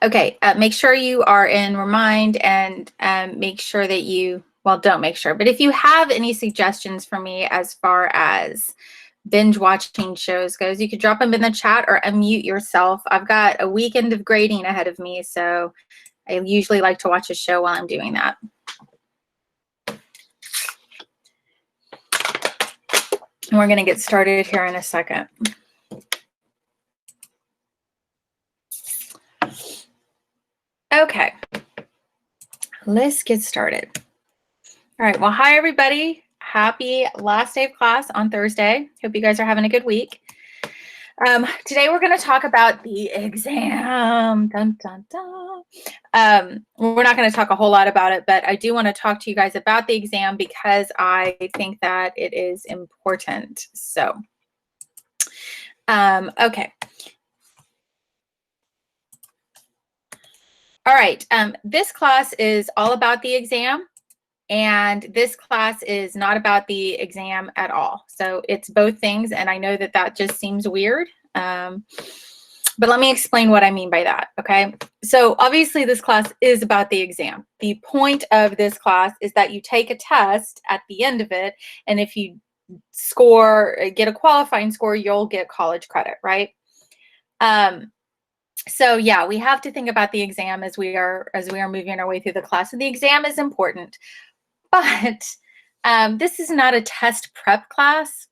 Okay, make sure you are in Remind and make sure that you, well, don't make sure, but if you have any suggestions for me as far as binge watching shows goes, you could drop them in the chat or unmute yourself. I've got a weekend of grading ahead of me, so I usually like to watch a show while I'm doing that. And we're going to get started here in a second. Okay, let's get started. All right, well, hi, everybody. Happy last day of class on Thursday. Hope you guys are having a good week. Today we're going to talk about the exam. Dun, dun, dun. We're not going to talk a whole lot about it, but I do want to talk to you guys about the exam because I think that it is important. So, okay. All right, this class is all about the exam, and this class is not about the exam at all. So it's both things, and I know that that just seems weird, but let me explain what I mean by that, okay? So obviously this class is about the exam. The point of this class is that you take a test at the end of it, and if you get a qualifying score, you'll get college credit, right? So yeah, we have to think about the exam as we are moving our way through the class. And the exam is important, but this is not a test prep class.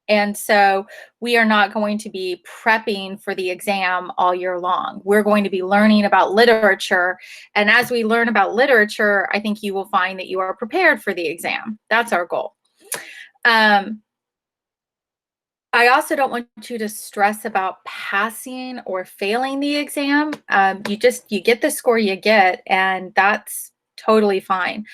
And so we are not going to be prepping for the exam all year long. We're going to be learning about literature. And as we learn about literature, I think you will find that you are prepared for the exam. That's our goal. I also don't want you to stress about passing or failing the exam. You get the score you get, and that's totally fine.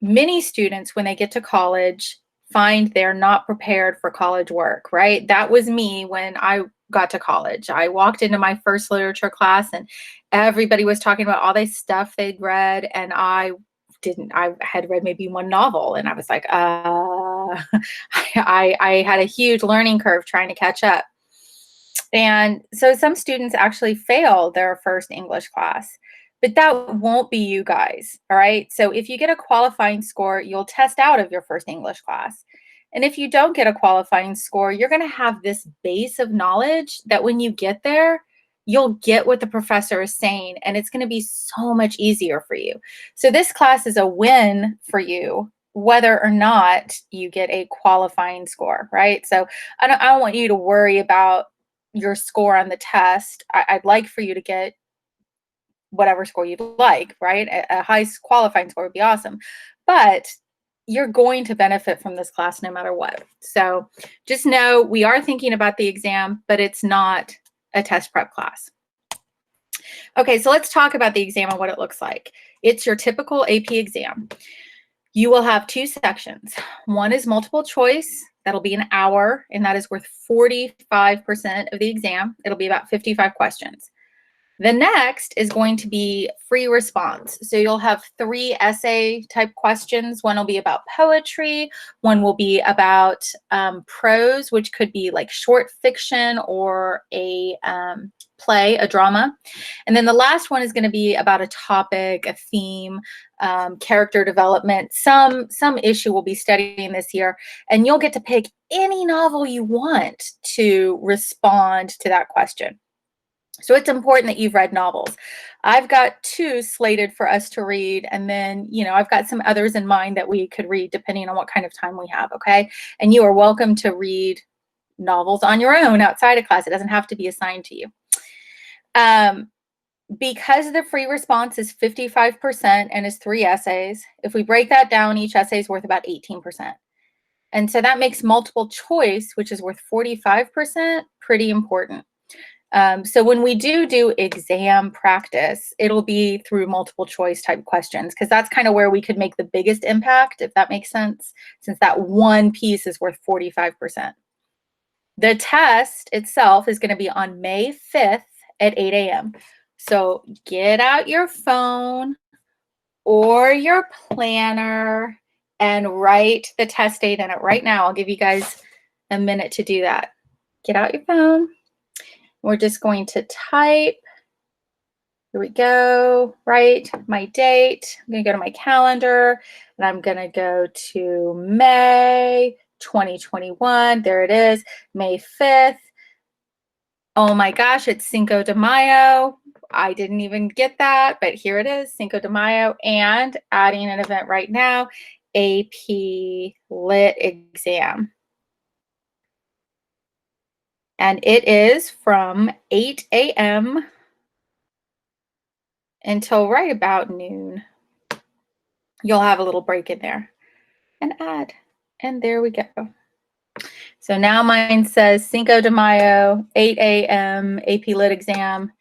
Many students, when they get to college, find they're not prepared for college work, right? That was me when I got to college. I walked into my first literature class and everybody was talking about all this stuff they'd read, and I had read maybe one novel, and I was like, I had a huge learning curve trying to catch up. And so some students actually fail their first English class, but that won't be you guys, all right? So if you get a qualifying score, you'll test out of your first English class. And if you don't get a qualifying score, you're going to have this base of knowledge that when you get there, you'll get what the professor is saying, and it's going to be so much easier for you. So this class is a win for you, whether or not you get a qualifying score, right? So I don't want you to worry about your score on the test. I'd like for you to get whatever score you'd like, right? A high qualifying score would be awesome. But you're going to benefit from this class no matter what. So just know we are thinking about the exam, but it's not a test prep class. Okay, so let's talk about the exam and what it looks like. It's your typical AP exam. You will have two sections. One is multiple choice. That'll be an hour, and that is worth 45% of the exam. It'll be about 55 questions. The next is going to be free response. So you'll have 3 essay type questions. One will be about poetry. One will be about prose, which could be like short fiction or a play, a drama. And then the last one is going to be about a topic, a theme, character development. Some issue we'll be studying this year, and you'll get to pick any novel you want to respond to that question. So it's important that you've read novels. I've got 2 slated for us to read, and then, I've got some others in mind that we could read depending on what kind of time we have, okay? And you are welcome to read novels on your own outside of class. It doesn't have to be assigned to you. Because the free response is 55% and is 3 essays, if we break that down, each essay is worth about 18%. And so that makes multiple choice, which is worth 45%, pretty important. So when we do exam practice, it'll be through multiple choice type questions, because that's kind of where we could make the biggest impact, if that makes sense, since that one piece is worth 45%. The test itself is going to be on May 5th at 8 a.m. So get out your phone or your planner and write the test date in it right now. I'll give you guys a minute to do that. Get out your phone. We're just going to type Here we go, right? My date. I'm going to go to my calendar and I'm going to go to May 2021. There it is, May 5th. Oh my gosh, it's Cinco de Mayo. I didn't even get that, but here it is, Cinco de Mayo, and adding an event right now, AP Lit exam. And it is from 8 a.m. until right about noon. You'll have a little break in there and add. And there we go. So now mine says Cinco de Mayo, 8 a.m., AP Lit exam,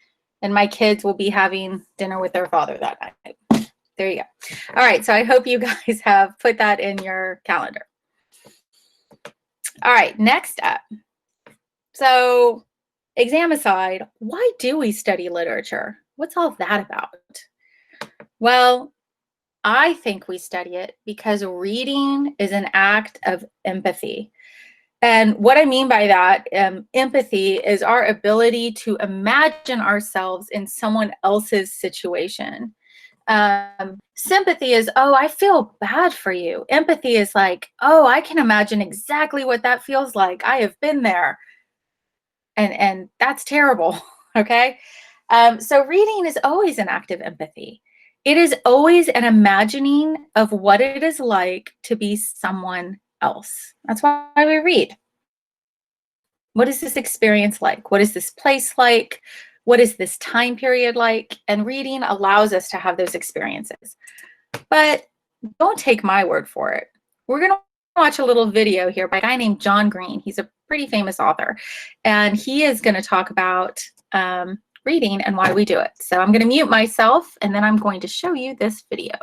and my kids will be having dinner with their father that night. There you go. All right, so I hope you guys have put that in your calendar. All right, next up. So exam aside, why do we study literature? What's all that about? Well, I think we study it because reading is an act of empathy. And what I mean by that, empathy is our ability to imagine ourselves in someone else's situation. Sympathy is, oh, I feel bad for you. Empathy is like, oh, I can imagine exactly what that feels like. I have been there. And that's terrible, okay? So reading is always an act of empathy. It is always an imagining of what it is like to be someone else. That's why we read. What is this experience like? What is this place like? What is this time period like? And reading allows us to have those experiences. But don't take my word for it. We're going to watch a little video here by a guy named John Green. He's a pretty famous author. And he is going to talk about reading and why we do it. So I'm going to mute myself, and then I'm going to show you this video.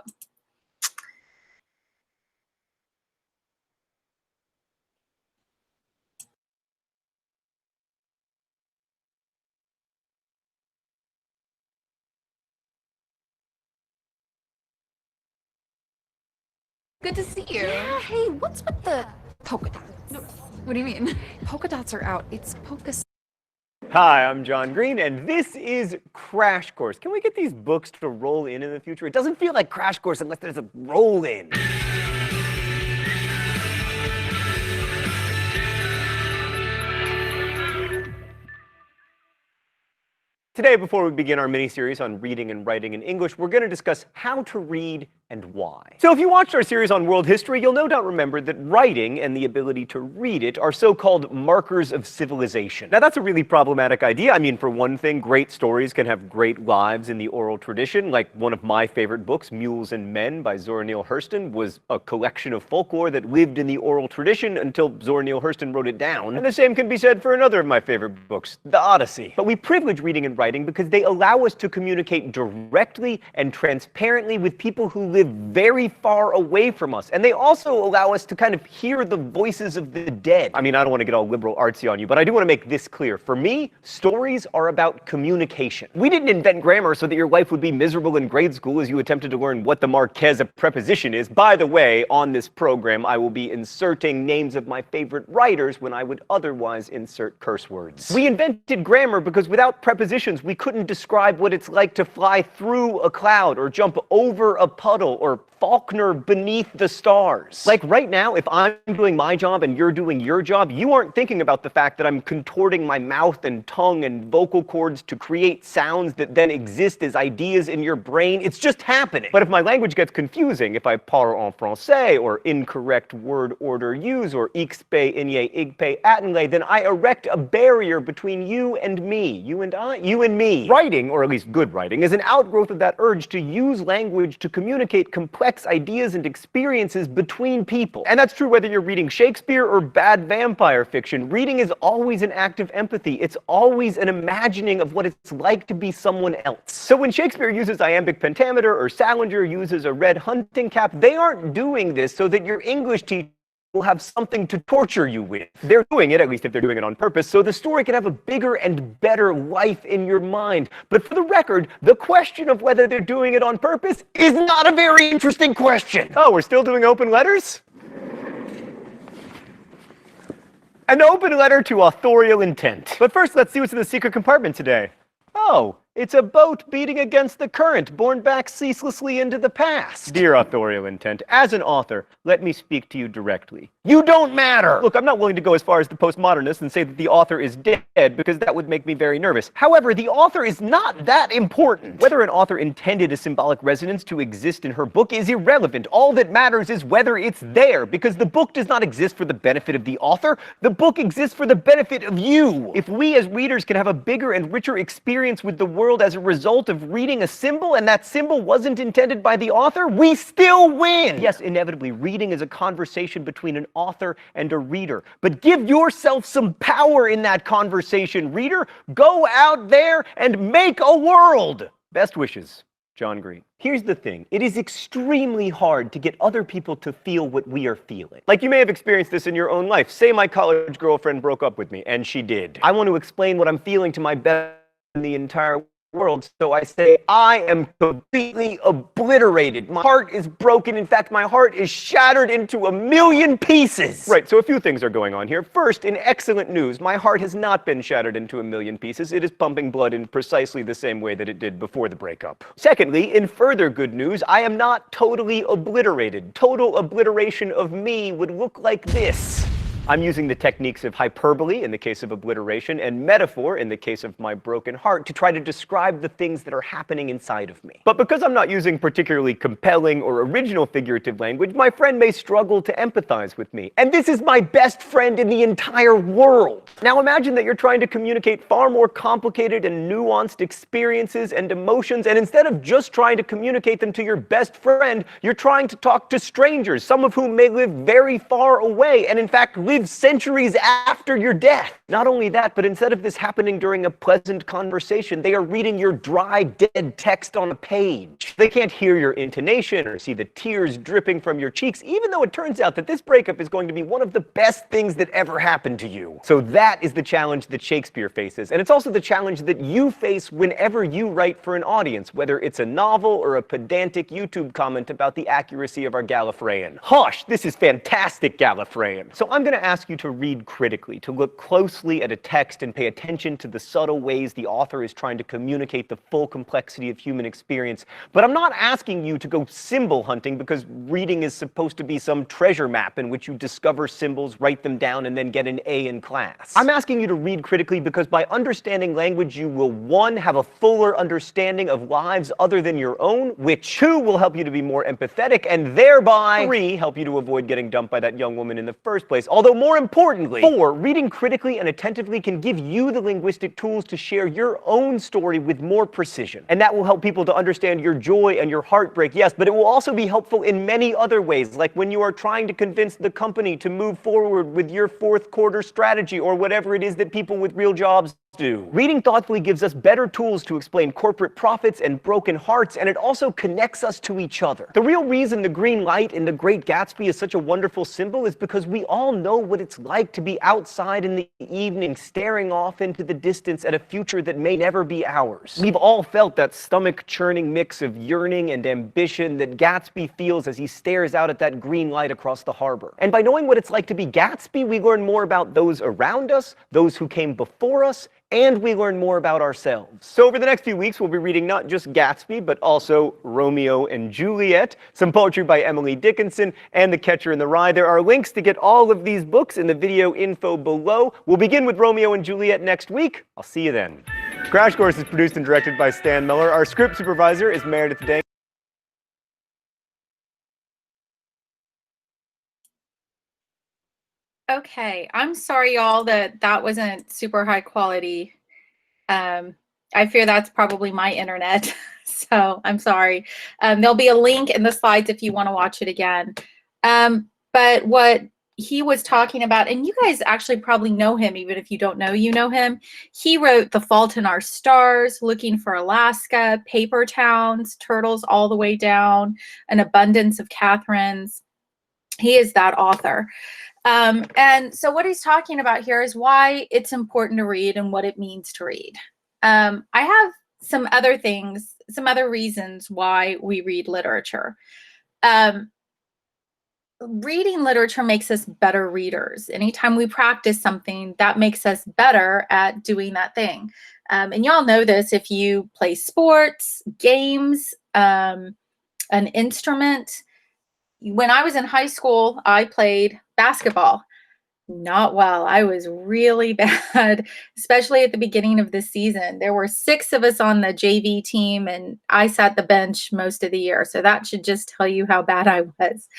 Good to see you. Yeah, hey, what's with the polka dots? What do you mean? Polka dots are out. It's polka. Hi, I'm John Green, and this is Crash Course. Can we get these books to roll in the future? It doesn't feel like Crash Course unless there's a roll in. Today, before we begin our mini-series on reading and writing in English, we're going to discuss how to read and why. So if you watched our series on world history, you'll no doubt remember that writing and the ability to read it are so-called markers of civilization. Now that's a really problematic idea. I mean, for one thing, great stories can have great lives in the oral tradition, like one of my favorite books, Mules and Men by Zora Neale Hurston, was a collection of folklore that lived in the oral tradition until Zora Neale Hurston wrote it down. And the same can be said for another of my favorite books, The Odyssey. But we privilege reading and writing because they allow us to communicate directly and transparently with people who live very far away from us. And they also allow us to kind of hear the voices of the dead. I mean, I don't want to get all liberal artsy on you, but I do want to make this clear. For me, stories are about communication. We didn't invent grammar so that your life would be miserable in grade school as you attempted to learn what the Marquez of preposition is. By the way, on this program, I will be inserting names of my favorite writers when I would otherwise insert curse words. We invented grammar because without prepositions, we couldn't describe what it's like to fly through a cloud or jump over a puddle or Faulkner beneath the stars. Like right now, if I'm doing my job and you're doing your job, you aren't thinking about the fact that I'm contorting my mouth and tongue and vocal cords to create sounds that then exist as ideas in your brain. It's just happening. But if my language gets confusing, if I parle en français or incorrect word order use or ixpe, inye, igpe, atenle, then I erect a barrier between you and me. You and I, you and me. Writing, or at least good writing, is an outgrowth of that urge to use language to communicate complex ideas and experiences between people. And that's true whether you're reading Shakespeare or bad vampire fiction. Reading is always an act of empathy. It's always an imagining of what it's like to be someone else. So when Shakespeare uses iambic pentameter or Salinger uses a red hunting cap, they aren't doing this so that your English teacher will have something to torture you with. They're doing it, at least if they're doing it on purpose, so the story can have a bigger and better life in your mind. But for the record, the question of whether they're doing it on purpose is not a very interesting question. Oh, we're still doing open letters? An open letter to authorial intent. But first, let's see what's in the secret compartment today. Oh, It's a boat beating against the current, borne back ceaselessly into the past. Dear authorial intent, as an author, let me speak to you directly. You don't matter! Look, I'm not willing to go as far as the postmodernists and say that the author is dead, because that would make me very nervous. However, the author is not that important. Whether an author intended a symbolic resonance to exist in her book is irrelevant. All that matters is whether it's there, because the book does not exist for the benefit of the author. The book exists for the benefit of you. If we as readers can have a bigger and richer experience with the world as a result of reading a symbol, and that symbol wasn't intended by the author, we still win! Yes, inevitably, reading is a conversation between an author and a reader. But give yourself some power in that conversation, reader! Go out there and make a world! Best wishes, John Green. Here's the thing. It is extremely hard to get other people to feel what we are feeling. Like, you may have experienced this in your own life. Say my college girlfriend broke up with me, and she did. I want to explain what I'm feeling to my best in the entire world, so I say, I am completely obliterated. My heart is broken. In fact, my heart is shattered into 1,000,000 pieces. Right, so a few things are going on here. First, in excellent news, my heart has not been shattered into 1,000,000 pieces. It is pumping blood in precisely the same way that it did before the breakup. Secondly, in further good news, I am not totally obliterated. Total obliteration of me would look like this. I'm using the techniques of hyperbole in the case of obliteration and metaphor in the case of my broken heart to try to describe the things that are happening inside of me. But because I'm not using particularly compelling or original figurative language, my friend may struggle to empathize with me. And this is my best friend in the entire world. Now imagine that you're trying to communicate far more complicated and nuanced experiences and emotions, and instead of just trying to communicate them to your best friend, you're trying to talk to strangers, some of whom may live very far away, and in fact live centuries after your death. Not only that, but instead of this happening during a pleasant conversation, they are reading your dry, dead text on a page. They can't hear your intonation or see the tears dripping from your cheeks, even though it turns out that this breakup is going to be one of the best things that ever happened to you. So that is the challenge that Shakespeare faces, and it's also the challenge that you face whenever you write for an audience, whether it's a novel or a pedantic YouTube comment about the accuracy of our Gallifreyan. Hush, this is fantastic Gallifreyan. So I'm going to ask you to read critically, to look closely at a text and pay attention to the subtle ways the author is trying to communicate the full complexity of human experience. But I'm not asking you to go symbol hunting, because reading is supposed to be some treasure map in which you discover symbols, write them down, and then get an A in class. I'm asking you to read critically because by understanding language, you will, 1, have a fuller understanding of lives other than your own, which 2, will help you to be more empathetic, and thereby 3, help you to avoid getting dumped by that young woman in the first place. Although more importantly, 4, reading critically and attentively can give you the linguistic tools to share your own story with more precision. And that will help people to understand your joy and your heartbreak, yes, but it will also be helpful in many other ways, like when you are trying to convince the company to move forward with your 4th quarter strategy or whatever it is that people with real jobs do. Reading thoughtfully gives us better tools to explain corporate profits and broken hearts, and it also connects us to each other. The real reason the green light in The Great Gatsby is such a wonderful symbol is because we all know what it's like to be outside in the evening, staring off into the distance at a future that may never be ours. We've all felt that stomach-churning mix of yearning and ambition that Gatsby feels as he stares out at that green light across the harbor. And by knowing what it's like to be Gatsby, we learn more about those around us, those who came before us, and we learn more about ourselves. So over the next few weeks, we'll be reading not just Gatsby, but also Romeo and Juliet, some poetry by Emily Dickinson, and The Catcher in the Rye. There are links to get all of these books in the video info below. We'll begin with Romeo and Juliet next week. I'll see you then. Crash Course is produced and directed by Stan Miller. Our script supervisor is Meredith Dang. Okay, I'm sorry, y'all, that wasn't super high quality. I fear that's probably my internet, so I'm sorry. There'll be a link in the slides if you want to watch it again. But what he was talking about, and you guys actually probably know him, even if you don't know, you know him. He wrote The Fault in Our Stars, Looking for Alaska, Paper Towns, Turtles All the Way Down, An Abundance of Catherines. He is that author. And so what he's talking about here is why it's important to read and what it means to read. I have some other things, some other reasons why we read literature. reading literature makes us better readers. Anytime we practice something, that makes us better at doing that thing. And y'all know this if you play sports, games, an instrument. When I was in high school, I played basketball. Not well. I was really bad, especially at the beginning of the season. There were 6 of us on the JV team, and I sat the bench most of the year. So that should just tell you how bad I was.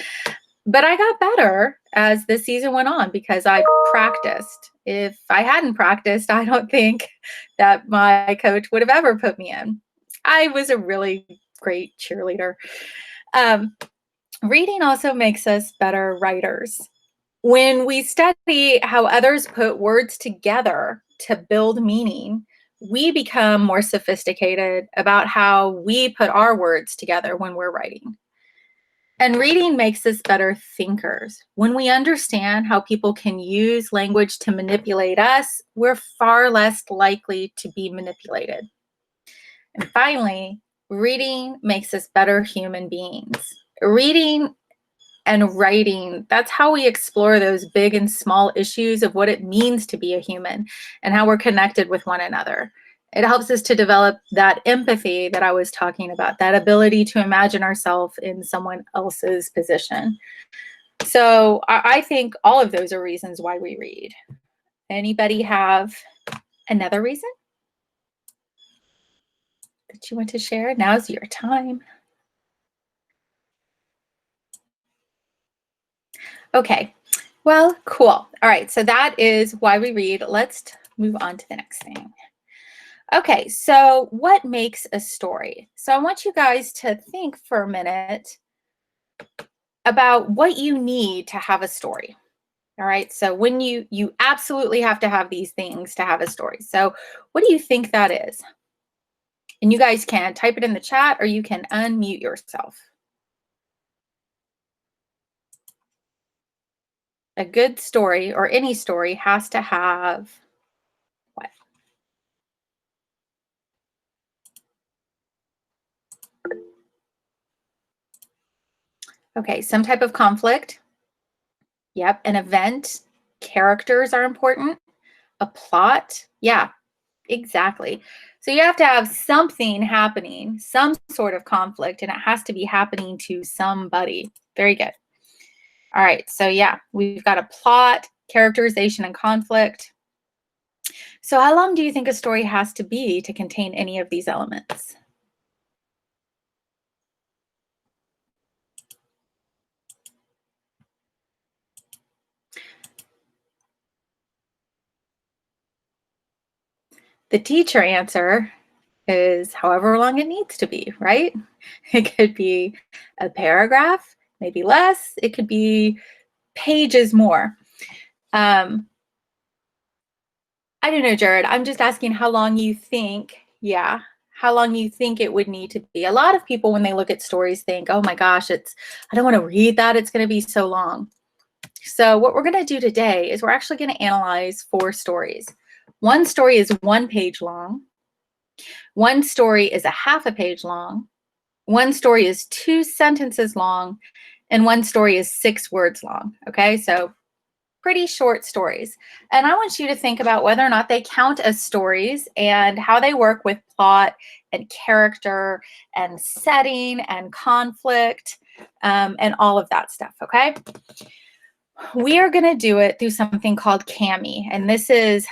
But I got better as the season went on because I practiced. If I hadn't practiced, I don't think that my coach would have ever put me in. I was a really great cheerleader. Reading also makes us better writers. When we study how others put words together to build meaning, we become more sophisticated about how we put our words together when we're writing. And reading makes us better thinkers. When we understand how people can use language to manipulate us, we're far less likely to be manipulated. And finally, reading makes us better human beings. Reading and writing, that's how we explore those big and small issues of what it means to be a human and how we're connected with one another. It helps us to develop that empathy that I was talking about, that ability to imagine ourselves in someone else's position. So I think all of those are reasons why we read. Anybody have another reason that you want to share? Now's your time. Okay, well, cool. All right, so that is why we read. Let's move on to the next thing. Okay, so what makes a story? So I want you guys to think for a minute about what you need to have a story. All right, so when you absolutely have to have these things to have a story. So what do you think that is? And you guys can type it in the chat or you can unmute yourself. A good story or any story has to have what? Okay, some type of conflict. Yep, an event. Characters are important. A plot. Yeah, exactly. So you have to have something happening, some sort of conflict, and it has to be happening to somebody. Very good. All right, so yeah, we've got a plot, characterization, and conflict. So how long do you think a story has to be to contain any of these elements? The teacher answer is however long it needs to be, right? It could be a paragraph, maybe less. It could be pages more. I don't know, Jared. I'm just asking how long you think, how long you think it would need to be. A lot of people, when they look at stories, think, oh my gosh, I don't want to read that. It's going to be so long. So what we're going to do today is we're actually going to analyze 4 stories. One story is 1 page long. One story is a half a page long. One story is 2 sentences long. And one story is 6 words long. Okay, so pretty short stories. And I want you to think about whether or not they count as stories and how they work with plot and character and setting and conflict and all of that stuff, okay? We are going to do it through something called Cami, and this is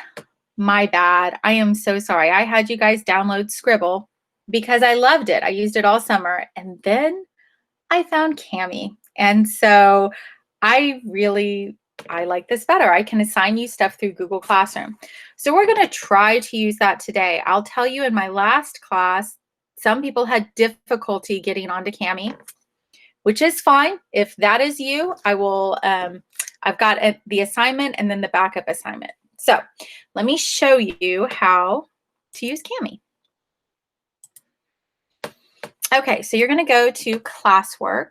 my bad. I am so sorry. I had you guys download Scribble because I loved it. I used it all summer, and then I found Cami. And so I like this better. I can assign you stuff through Google Classroom. So we're going to try to use that today. I'll tell you in my last class, some people had difficulty getting onto Cami, which is fine. If that is you, I will, I've got the assignment and then the backup assignment. So let me show you how to use Cami. Okay, so you're going to go to classwork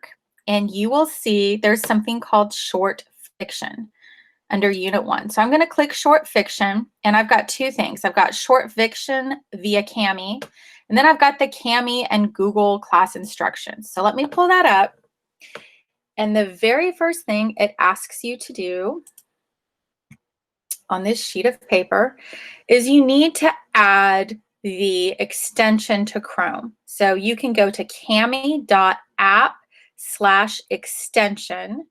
and you will see there's something called short fiction under Unit 1. So I'm going to click short fiction, and I've got 2 things. I've got short fiction via Cami, and then I've got the Cami and Google class instructions. So let me pull that up. And the very first thing it asks you to do on this sheet of paper is you need to add the extension to Chrome. So you can go to cami.app/extension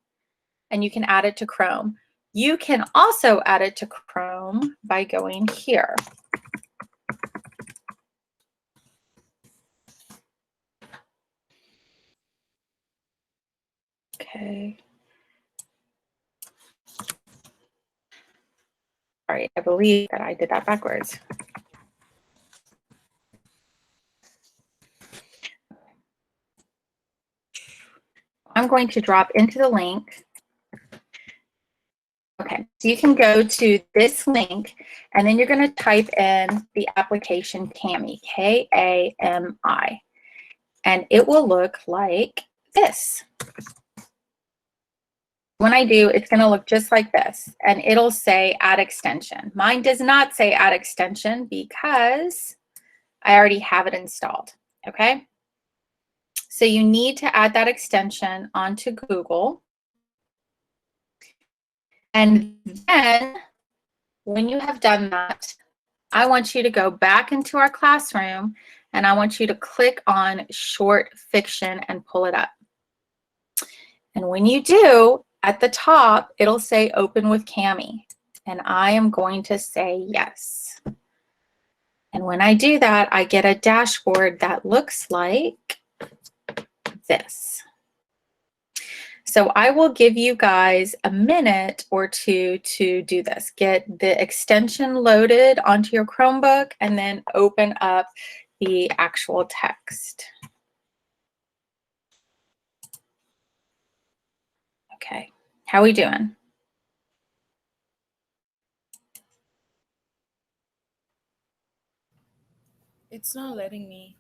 and you can add it to Chrome. You can also add it to Chrome by going here. Okay. All right, I believe that I did that backwards. I'm going to drop into the link. Okay, so you can go to this link and then you're going to type in the application Kami, K-A-M-I, and it will look like this. When I do, it's going to look just like this, and it'll say add extension. Mine does not say add extension because I already have it installed, okay? So you need to add that extension onto Google. And then when you have done that, I want you to go back into our classroom and I want you to click on short fiction and pull it up. And when you do, at the top, it'll say open with Kami. And I am going to say yes. And when I do that, I get a dashboard that looks like this. So I will give you guys a minute or two to do this. Get the extension loaded onto your Chromebook and then open up the actual text. Okay, how are we doing? It's not letting me.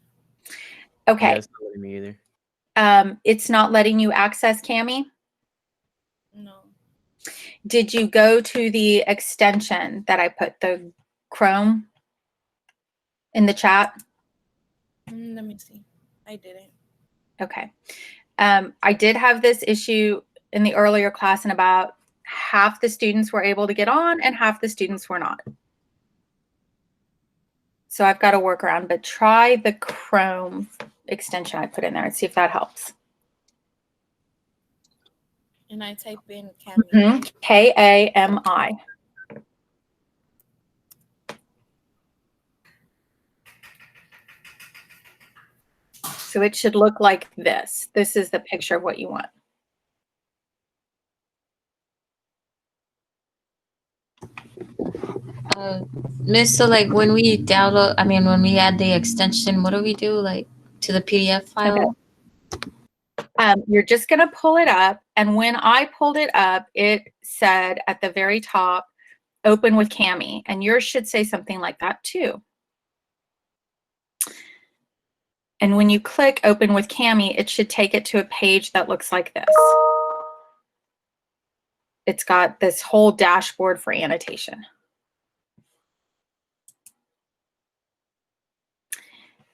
Okay. Yeah, it's not letting me either. It's not letting you access Kami? No. Did you go to the extension that I put, the Chrome, in the chat? Let me see. I didn't. Okay. I did have this issue in the earlier class, and about half the students were able to get on and half the students were not. So I've got a workaround, but try the Chrome extension I put in there and see if that helps. And I type in Kami. K-A-M-I. So it should look like this. This is the picture of what you want. Miss, so like when we download, when we add the extension, what do we do like to the PDF file? Okay. You're just going to pull it up. And when I pulled it up, it said at the very top, open with Kami. And yours should say something like that too. And when you click open with Kami, it should take it to a page that looks like this. It's got this whole dashboard for annotation.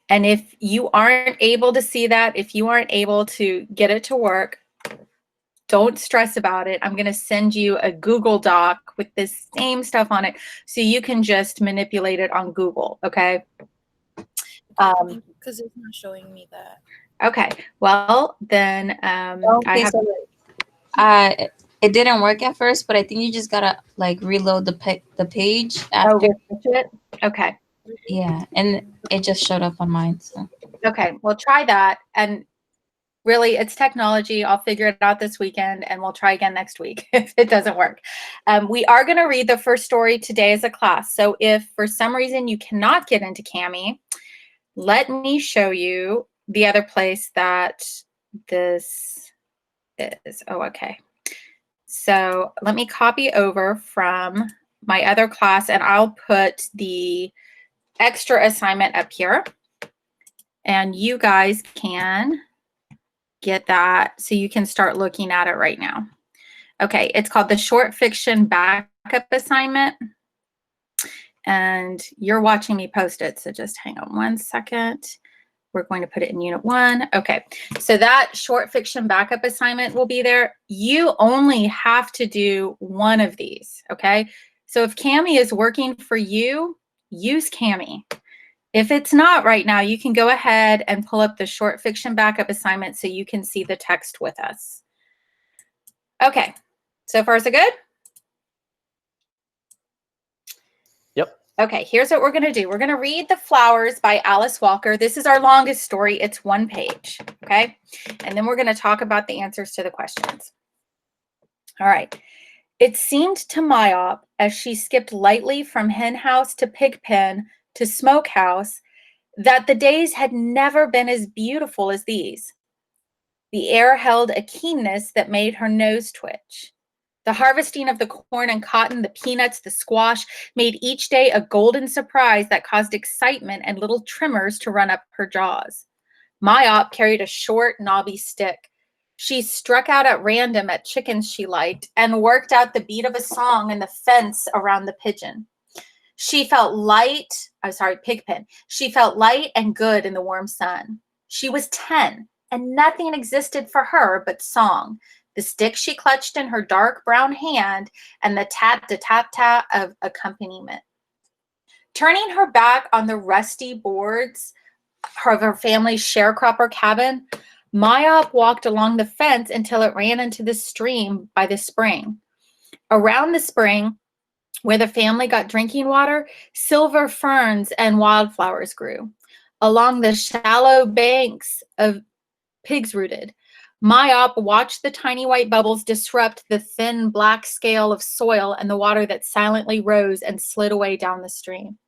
And if you aren't able to see that, if you aren't able to get it to work, don't stress about it. I'm going to send you a Google Doc with this same stuff on it so you can just manipulate it on Google, okay? Because it's not showing me that. Okay, well, then it didn't work at first, but I think you just gotta like reload the page after. Okay. Yeah, and it just showed up on mine. So. Okay, well, try that. And really, it's technology. I'll figure it out this weekend, and we'll try again next week if it doesn't work. We are going to read the first story today as a class. So if for some reason you cannot get into Kami, let me show you the other place that this is. Oh, okay. So let me copy over from my other class, and I'll put the extra assignment up here. And you guys can get that so you can start looking at it right now. Okay, it's called the Short Fiction Backup Assignment. And you're watching me post it, so just hang on one second. We're going to put it in Unit 1. Okay, so that short fiction backup assignment will be there. You only have to do one of these, okay? So if Cami is working for you, use Cami. If it's not right now, you can go ahead and pull up the short fiction backup assignment so you can see the text with us. Okay, so far so good? Yep. Okay, here's what we're going to do. We're going to read The Flowers by Alice Walker. This is our longest story. It's 1 page, okay? And then we're going to talk about the answers to the questions. All right. It seemed to Myop, as she skipped lightly from hen house to pig pen to smokehouse, that the days had never been as beautiful as these. The air held a keenness that made her nose twitch. The harvesting of the corn and cotton, the peanuts, the squash made each day a golden surprise that caused excitement and little tremors to run up her jaws. Myop carried a short, knobby stick. She struck out at random at chickens she liked and worked out the beat of a song in the fence around the pigeon. She felt Pigpen. She felt light and good in the warm sun. She was 10, and nothing existed for her but song, the stick she clutched in her dark brown hand, and the tap-ta-tap-ta of accompaniment. Turning her back on the rusty boards of her family's sharecropper cabin, Myop walked along the fence until it ran into the stream by the spring. Around the spring, where the family got drinking water, silver ferns and wildflowers grew. Along the shallow banks of pigs rooted, Myop watched the tiny white bubbles disrupt the thin black scale of soil and the water that silently rose and slid away down the stream.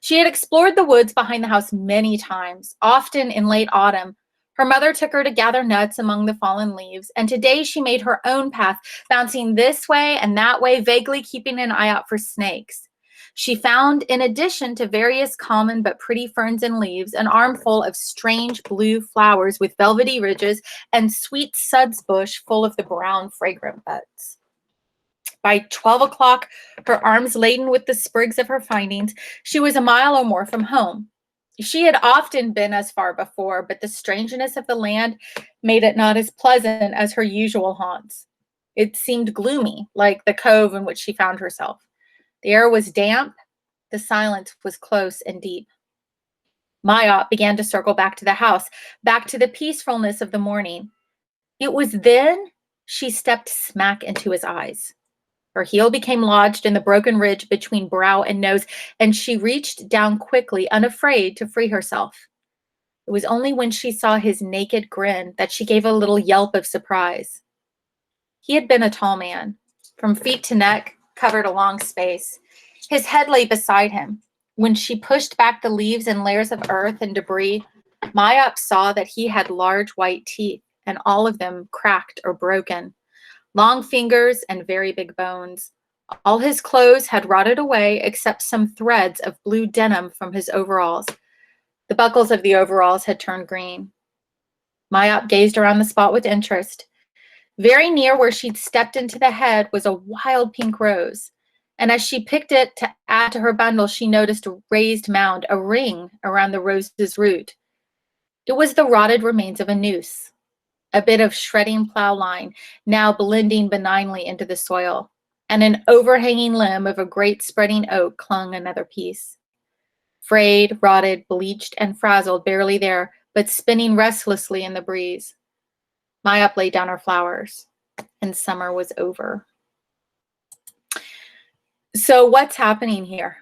She had explored the woods behind the house many times, often in late autumn. Her mother took her to gather nuts among the fallen leaves, and today she made her own path, bouncing this way and that way, vaguely keeping an eye out for snakes. She found, in addition to various common but pretty ferns and leaves, an armful of strange blue flowers with velvety ridges and sweet suds bush full of the brown, fragrant buds. By 12 o'clock, her arms laden with the sprigs of her findings, she was a mile or more from home. She had often been as far before, but the strangeness of the land made it not as pleasant as her usual haunts. It seemed gloomy, like the cove in which she found herself. The air was damp. The silence was close and deep. Myop began to circle back to the house, back to the peacefulness of the morning. It was then she stepped smack into his eyes. Her heel became lodged in the broken ridge between brow and nose, and she reached down quickly, unafraid to free herself. It was only when she saw his naked grin that she gave a little yelp of surprise. He had been a tall man. From feet to neck, covered a long space. His head lay beside him. When she pushed back the leaves and layers of earth and debris, Myop saw that he had large white teeth, and all of them cracked or broken. Long fingers and very big bones. All his clothes had rotted away except some threads of blue denim from his overalls. The buckles of the overalls had turned green. Myop gazed around the spot with interest. Very near where she'd stepped into the head was a wild pink rose. And as she picked it to add to her bundle, she noticed a raised mound, a ring around the rose's root. It was the rotted remains of a noose. A bit of shredding plow line, now blending benignly into the soil, and an overhanging limb of a great spreading oak clung another piece. Frayed, rotted, bleached, and frazzled, barely there, but spinning restlessly in the breeze. Myop laid down her flowers, and summer was over. So what's happening here?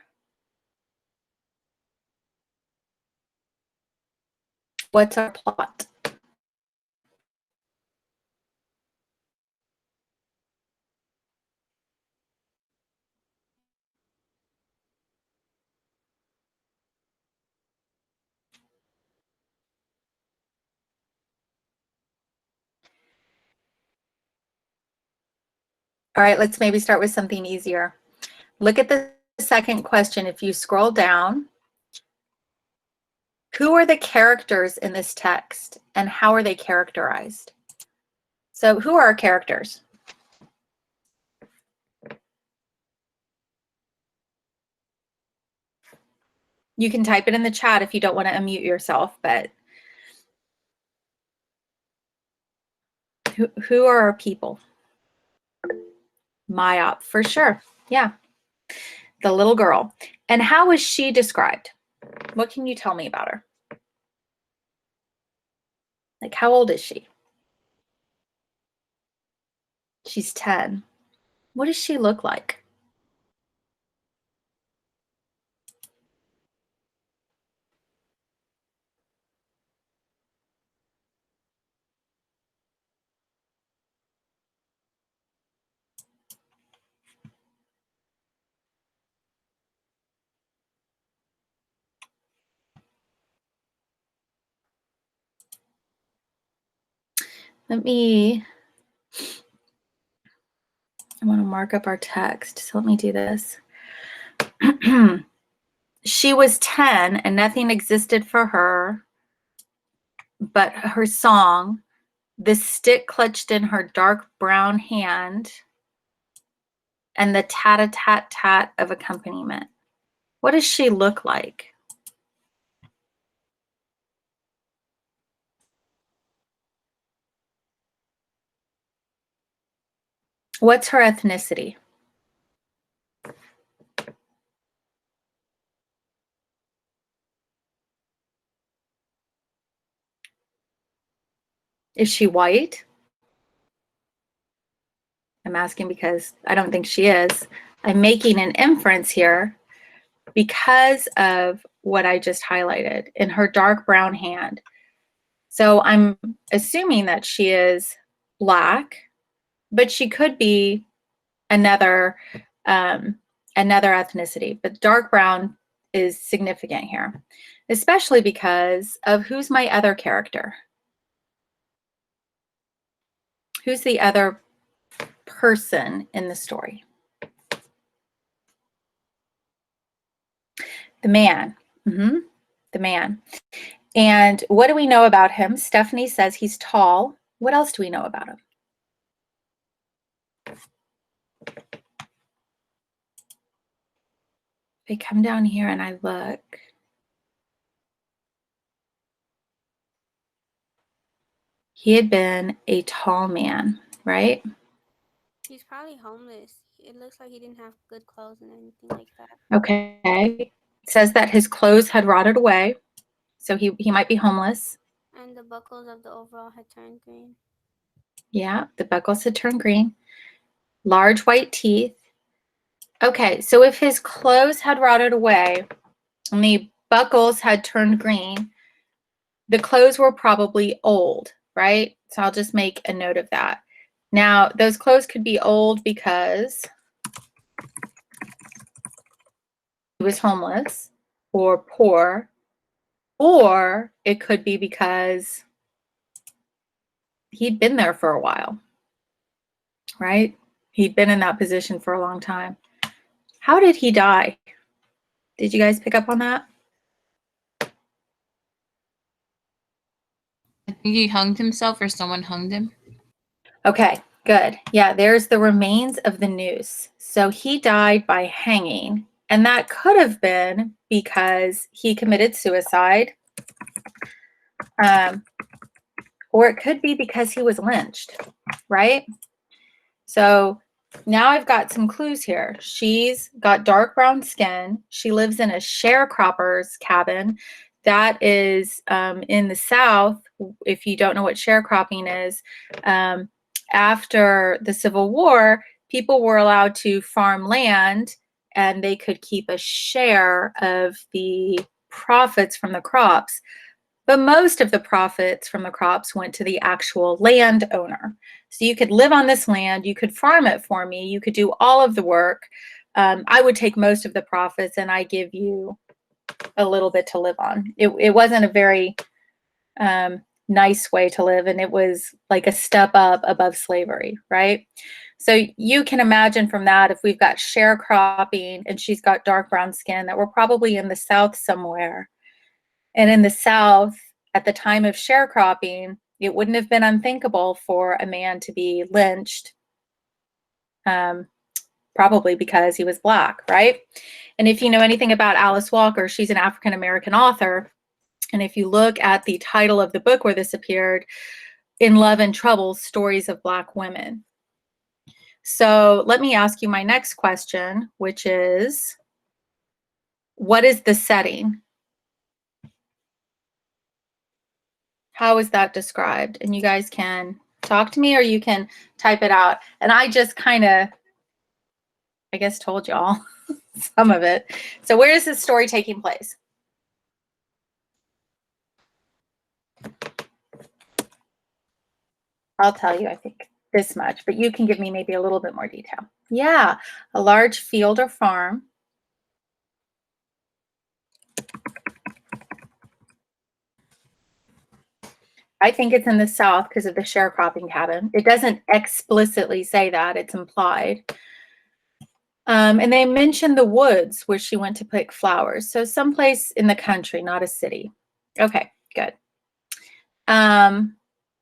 What's our plot? All right, let's maybe start with something easier. Look at the second question. If you scroll down, who are the characters in this text and how are they characterized? So who are our characters? You can type it in the chat if you don't want to unmute yourself, but who are our people? Myop, for sure. Yeah. The little girl. And how is she described? What can you tell me about her? Like, how old is she? She's 10. What does she look like? I want to mark up our text. So let me do this. She was 10 and nothing existed for her but her song, the stick clutched in her dark brown hand, and the tat-a-tat-tat of accompaniment. What does she look like? What's her ethnicity? Is she white? I'm asking because I don't think she is. I'm making an inference here because of what I just highlighted in her dark brown hand. So I'm assuming that she is Black, but she could be another ethnicity. But dark brown is significant here, especially because of who's my other character? Who's the other person in the story? The man. The man. And what do we know about him? Stephanie says he's tall. What else do we know about him? If I come down here and I look, he had been a tall man, right? He's probably homeless. It looks like he didn't have good clothes and anything like that. Okay. It says that his clothes had rotted away, so he might be homeless. And the buckles of the overall had turned green. Yeah, the buckles had turned green. Large white teeth. Okay, so if his clothes had rotted away and the buckles had turned green, the clothes were probably old, right? So I'll just make a note of that. Now, those clothes could be old because he was homeless or poor, or it could be because he'd been there for a while, right? He'd been in that position for a long time. How did he die? Did you guys pick up on that? I think he hunged himself or someone hunged him. Okay, good. Yeah, there's the remains of the noose. So he died by hanging, and that could have been because he committed suicide, or it could be because he was lynched, right? So now I've got some clues here. She's got dark brown skin. She lives in a sharecropper's cabin. That is in the South. If you don't know what sharecropping is, after the Civil War, people were allowed to farm land and they could keep a share of the profits from the crops. But most of the profits from the crops went to the actual landowner. So you could live on this land, you could farm it for me, you could do all of the work. I would take most of the profits and I give you a little bit to live on. It wasn't a very nice way to live, and it was like a step up above slavery, right? So you can imagine from that, if we've got sharecropping and she's got dark brown skin, that we're probably in the South somewhere. And in the South, at the time of sharecropping, it wouldn't have been unthinkable for a man to be lynched probably because he was Black, right? And if you know anything about Alice Walker, she's an African-American author. And if you look at the title of the book where this appeared, In Love and Trouble, Stories of Black Women. So let me ask you my next question, which is, what is the setting? How is that described? And you guys can talk to me or you can type it out. And I just kind of, I guess, told y'all some of it. So where is this story taking place? I'll tell you, I think this much, but you can give me maybe a little bit more detail. Yeah, a large field or farm. I think it's in the South because of the sharecropping cabin. It doesn't explicitly say that, it's implied. And they mentioned the woods where she went to pick flowers. So someplace in the country, not a city. Okay, good.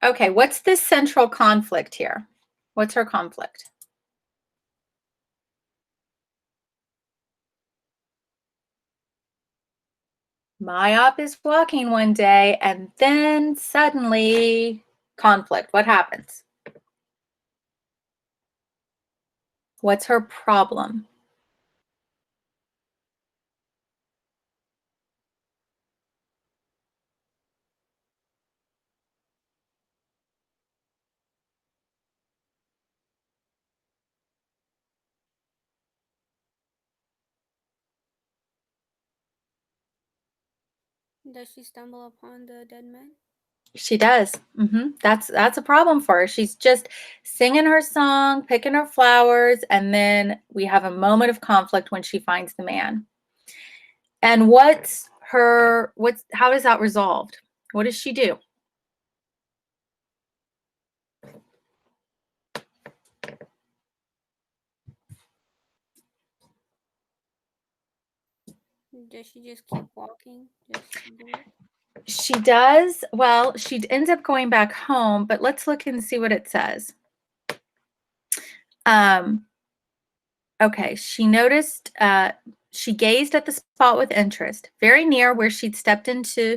Okay, what's this central conflict here? What's her conflict? Mayop is walking one day and then suddenly conflict. What happens? What's her problem? Does she stumble upon the dead man? She does. That's a problem for her. She's just singing her song, picking her flowers, and then we have a moment of conflict when she finds the man. And how is that resolved? What does she do? Does she just keep walking? Just do it? She does. Well, she ends up going back home, but let's look and see what it says. Okay, she noticed, she gazed at the spot with interest. Very near where she'd stepped into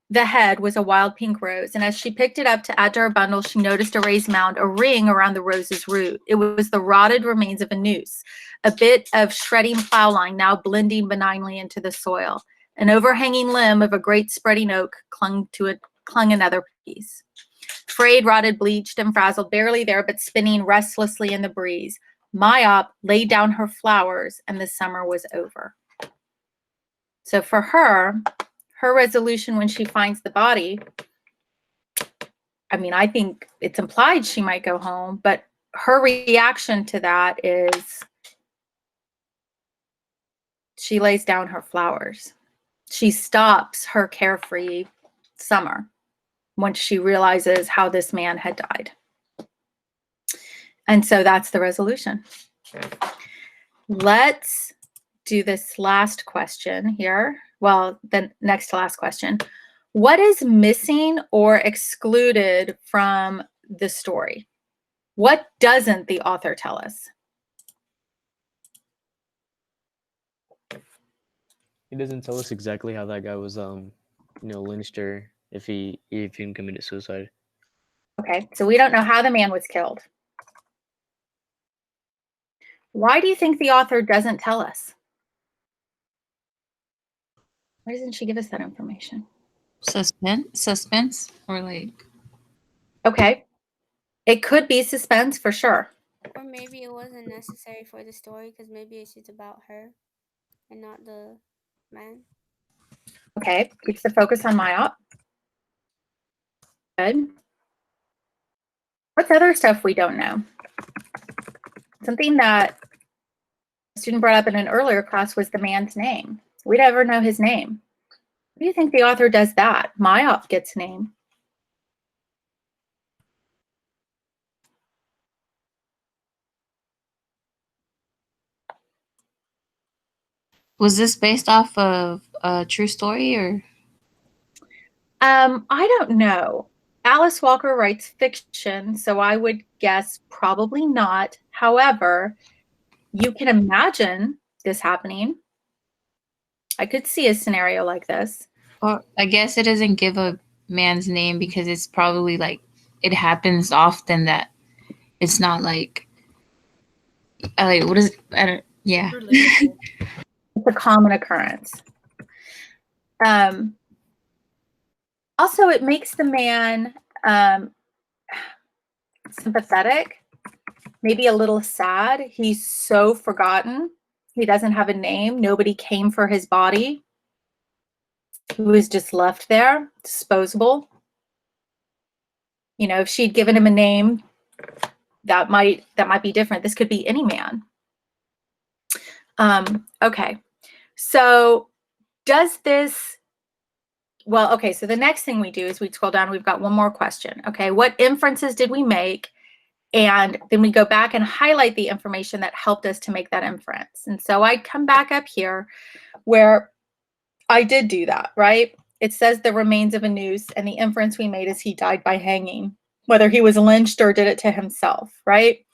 the head was a wild pink rose, and as she picked it up to add to her bundle, she noticed a raised mound, a ring around the rose's root. It was the rotted remains of a noose, a bit of shredding plow line now blending benignly into the soil. An overhanging limb of a great spreading oak clung another piece. Frayed, rotted, bleached, and frazzled, barely there, but spinning restlessly in the breeze. Mayop laid down her flowers, and the summer was over. So for her resolution when she finds the body, I mean, I think it's implied she might go home, but her reaction to that is she lays down her flowers. She stops her carefree summer once she realizes how this man had died. And so that's the resolution. Let's do this last question here. Well, the next to last question. What is missing or excluded from the story? What doesn't the author tell us? He doesn't tell us exactly how that guy was, lynched or if he even committed suicide. Okay, so we don't know how the man was killed. Why do you think the author doesn't tell us? Why doesn't she give us that information? Suspense, or like. Okay, it could be suspense for sure. Or maybe it wasn't necessary for the story because maybe it's just about her and not the man. Okay, keeps the focus on Mayop. Good. What's other stuff we don't know? Something that a student brought up in an earlier class was the man's name. We never know his name. What do you think the author does that? Mayop gets name. Was this based off of a true story or? I don't know. Alice Walker writes fiction, so I would guess probably not. However, you can imagine this happening. I could see a scenario like this. Well, I guess it doesn't give a man's name because it's probably like it happens often that it's not like what is I don't yeah. Relatable. It's a common occurrence. Also, it makes the man sympathetic, maybe a little sad. He's so forgotten. He doesn't have a name. Nobody came for his body. He was just left there, disposable. You know, if she'd given him a name, that might be different. This could be any man. Okay, so does this, well, okay, so the next thing we do is we scroll down, we've got one more question. Okay, what inferences did we make? And then we go back and highlight the information that helped us to make that inference. And so I come back up here where I did do that, right? It says the remains of a noose, and the inference we made is he died by hanging, whether he was lynched or did it to himself, right?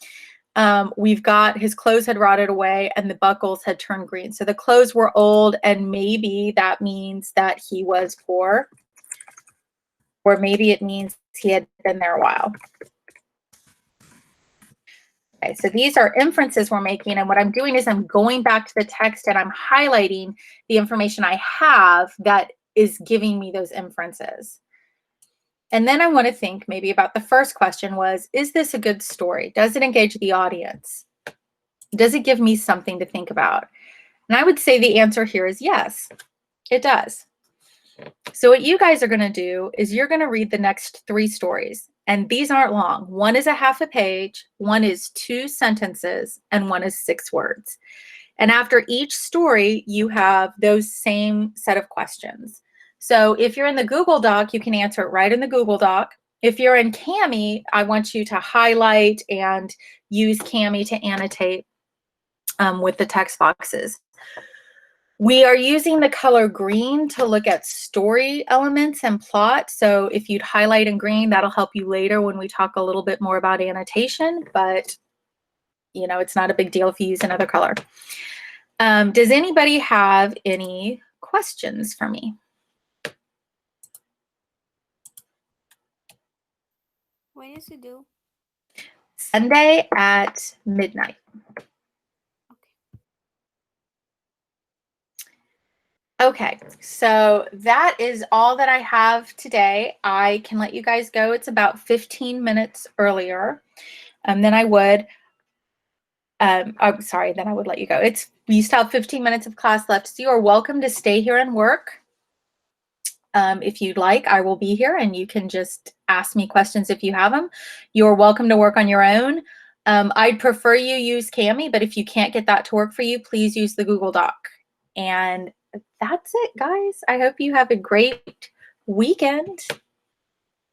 We've got his clothes had rotted away and the buckles had turned green. So the clothes were old, and maybe that means that he was poor, or maybe it means he had been there a while. Okay, so these are inferences we're making, and what I'm doing is I'm going back to the text and I'm highlighting the information I have that is giving me those inferences. And then I want to think maybe about the first question was, is this a good story? Does it engage the audience? Does it give me something to think about? And I would say the answer here is yes, it does. So what you guys are going to do is you're going to read the next 3 stories. And these aren't long. One is a half a page, one is 2 sentences, and one is 6 words. And after each story, you have those same set of questions. So if you're in the Google Doc, you can answer it right in the Google Doc. If you're in Kami, I want you to highlight and use Kami to annotate with the text boxes. We are using the color green to look at story elements and plot. So if you'd highlight in green, that'll help you later when we talk a little bit more about annotation, but you know, it's not a big deal if you use another color. Does anybody have any questions for me? When is it due? Sunday at midnight. Okay, so that is all that I have today. I can let you guys go. It's about 15 minutes earlier than I would. I'm sorry, then I would let you go. We still have 15 minutes of class left, so you are welcome to stay here and work. If you'd like, I will be here and you can just ask me questions if you have them. You're welcome to work on your own. I'd prefer you use Kami, but if you can't get that to work for you, please use the Google Doc. And that's it, guys. I hope you have a great weekend.